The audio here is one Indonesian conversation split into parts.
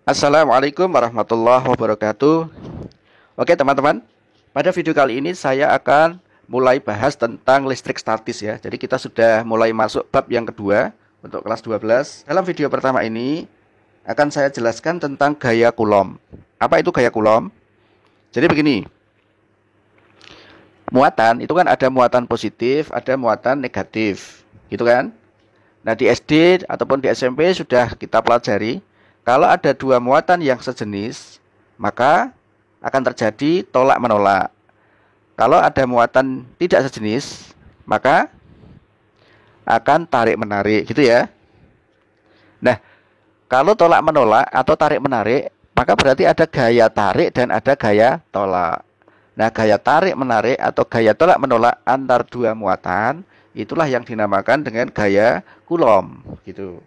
Assalamualaikum warahmatullahi wabarakatuh. Oke teman-teman, pada video kali ini saya akan mulai bahas tentang listrik statis ya. Jadi kita sudah mulai masuk bab yang kedua untuk kelas 12. Dalam video pertama ini akan saya jelaskan tentang gaya Coulomb. Apa itu gaya Coulomb? Jadi begini, muatan itu kan ada muatan positif, ada muatan negatif, gitu kan? Nah, di SD ataupun di SMP sudah kita pelajari, kalau ada dua muatan yang sejenis, maka akan terjadi tolak menolak. Kalau ada muatan tidak sejenis, maka akan tarik menarik, gitu ya. Nah, kalau tolak menolak atau tarik menarik, maka berarti ada gaya tarik dan ada gaya tolak. Nah, gaya tarik menarik atau gaya tolak menolak antar dua muatan itulah yang dinamakan dengan gaya Coulomb, gitu.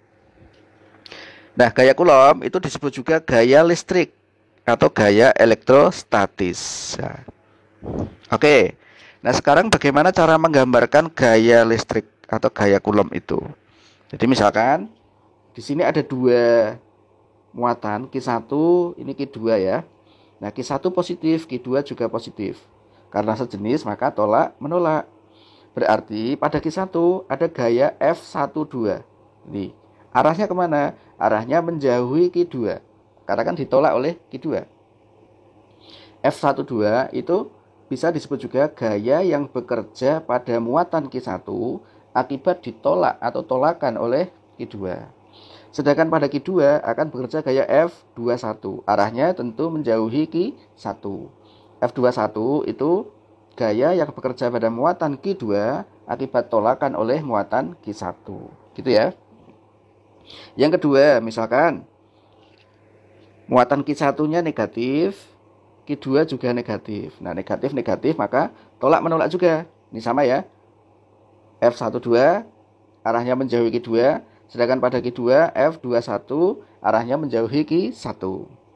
Nah, gaya Coulomb itu disebut juga gaya listrik atau gaya elektrostatis. Nah, oke. Nah, sekarang bagaimana cara menggambarkan gaya listrik atau gaya Coulomb itu? Jadi misalkan di sini ada dua muatan, Q1, ini Q2 ya. Nah, Q1 positif, Q2 juga positif. Karena sejenis maka tolak menolak. Berarti pada Q1 ada gaya F12. Ini arahnya kemana? Arahnya menjauhi Q2. Karena kan ditolak oleh Q2. F12 itu bisa disebut juga gaya yang bekerja pada muatan Q1 akibat ditolak atau tolakan oleh Q2. Sedangkan pada Q2 akan bekerja gaya F21. Arahnya tentu menjauhi Q1. F21 itu gaya yang bekerja pada muatan Q2 akibat tolakan oleh muatan Q1. Gitu ya. Yang kedua, misalkan muatan Q1-nya negatif, Q2 juga negatif. Nah, negatif-negatif maka tolak menolak juga. Ini sama ya. F12 arahnya menjauhi Q2, sedangkan pada Q2 F21 arahnya menjauhi Q1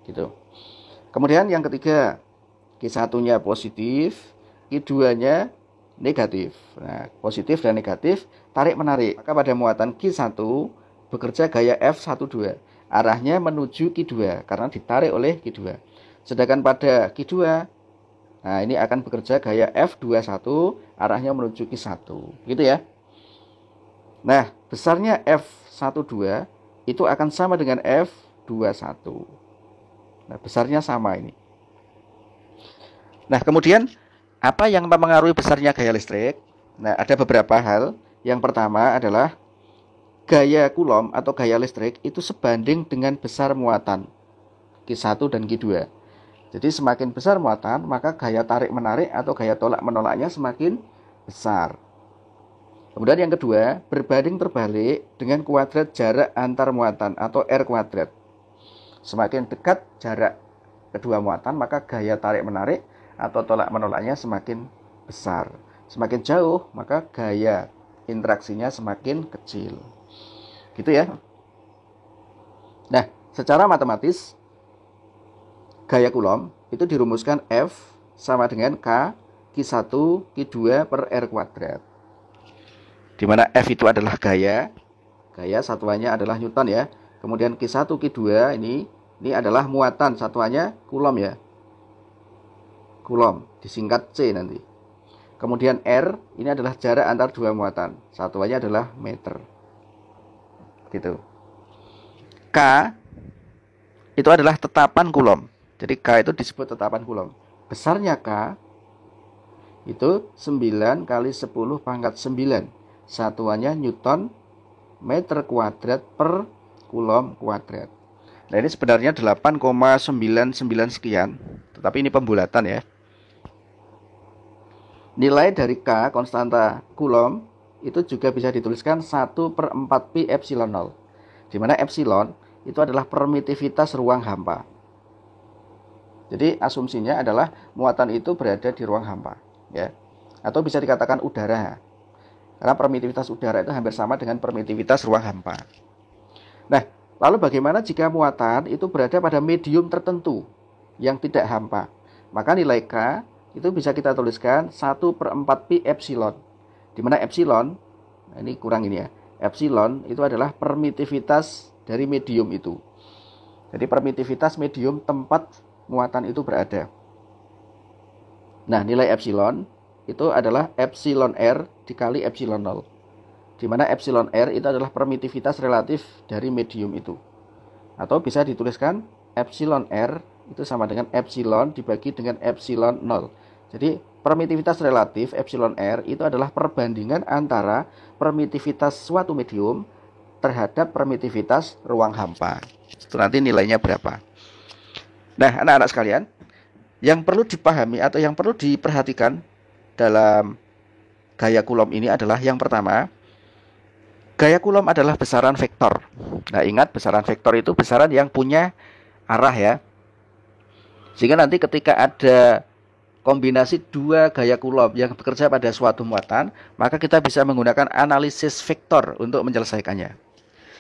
gitu. Kemudian yang ketiga, Q1-nya positif, Q2-nya negatif. Nah, positif dan negatif tarik menarik. Maka pada muatan Q1 bekerja gaya F12. Arahnya menuju Q2 karena ditarik oleh Q2. Sedangkan pada Q2, nah ini akan bekerja gaya F21, arahnya menuju Q1. Gitu ya. Nah, besarnya F12 itu akan sama dengan F21. Nah, besarnya sama ini. Nah, kemudian apa yang mempengaruhi besarnya gaya listrik? Nah, ada beberapa hal. Yang pertama adalah gaya Coulomb atau gaya listrik itu sebanding dengan besar muatan Q1 dan Q2. Jadi semakin besar muatan, maka gaya tarik-menarik atau gaya tolak-menolaknya semakin besar. Kemudian yang kedua, berbanding terbalik dengan kuadrat jarak antar muatan atau R kuadrat. Semakin dekat jarak kedua muatan, maka gaya tarik-menarik atau tolak-menolaknya semakin besar. Semakin jauh, maka gaya interaksinya semakin kecil. Gitu ya. Nah, secara matematis, gaya Coulomb itu dirumuskan F sama dengan K Q1 Q2 per R kuadrat. Di mana F itu adalah gaya satuannya adalah Newton ya. Kemudian Q1 Q2 ini adalah muatan, satuannya Coulomb ya. Coulomb disingkat C nanti. Kemudian R ini adalah jarak antar dua muatan, satuannya adalah meter. Gitu. K itu adalah tetapan Coulomb. Jadi K itu disebut tetapan Coulomb. Besarnya K itu 9 kali 10 pangkat 9. Satuannya Newton meter kuadrat per Coulomb kuadrat. Nah, ini sebenarnya 8,99 sekian, tetapi ini pembulatan ya. Nilai dari K, konstanta Coulomb, itu juga bisa dituliskan 1/4 pi epsilon 0. Di mana epsilon itu adalah permitivitas ruang hampa. Jadi asumsinya adalah muatan itu berada di ruang hampa ya. Atau bisa dikatakan udara. Karena permitivitas udara itu hampir sama dengan permitivitas ruang hampa. Nah, lalu bagaimana jika muatan itu berada pada medium tertentu yang tidak hampa? Maka nilai K itu bisa kita tuliskan 1/4 pi epsilon. Di mana epsilon, nah ini kurang ini ya. Epsilon itu adalah permitivitas dari medium itu. Jadi permitivitas medium tempat muatan itu berada. Nah, nilai epsilon itu adalah epsilon R dikali epsilon 0. Di mana epsilon R itu adalah permitivitas relatif dari medium itu. Atau bisa dituliskan epsilon R itu sama dengan epsilon dibagi dengan epsilon 0. Jadi permitivitas relatif epsilon R itu adalah perbandingan antara permitivitas suatu medium terhadap permitivitas ruang hampa. Itu nanti nilainya berapa. Nah, anak-anak sekalian, yang perlu dipahami atau yang perlu diperhatikan dalam gaya Coulomb ini adalah yang pertama, gaya Coulomb adalah besaran vektor. Nah, ingat besaran vektor itu besaran yang punya arah ya. Sehingga nanti ketika ada kombinasi dua gaya Coulomb yang bekerja pada suatu muatan, maka kita bisa menggunakan analisis vektor untuk menyelesaikannya.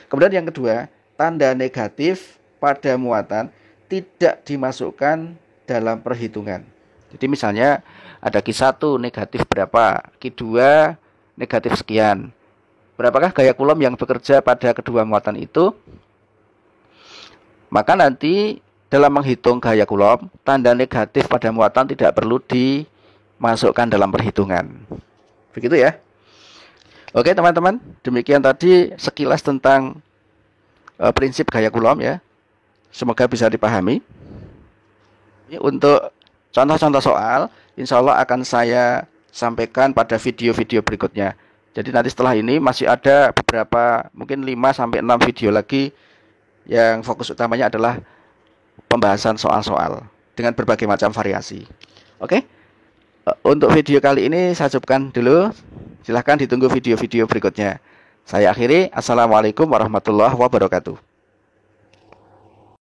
Kemudian yang kedua, tanda negatif pada muatan tidak dimasukkan dalam perhitungan. Jadi misalnya ada Q1 negatif berapa, Q2 negatif sekian. Berapakah gaya Coulomb yang bekerja pada kedua muatan itu? Maka nanti dalam menghitung gaya Coulomb, tanda negatif pada muatan tidak perlu dimasukkan dalam perhitungan. Begitu ya. Oke teman-teman, demikian tadi sekilas tentang prinsip gaya Coulomb ya. Semoga bisa dipahami. Untuk contoh-contoh soal, insya Allah akan saya sampaikan pada video-video berikutnya. Jadi nanti setelah ini masih ada beberapa, mungkin 5-6 video lagi yang fokus utamanya adalah pembahasan soal-soal dengan berbagai macam variasi. Oke? Untuk video kali ini saya cukupkan dulu. Silahkan ditunggu video-video berikutnya. Saya akhiri. Assalamualaikum warahmatullahi wabarakatuh.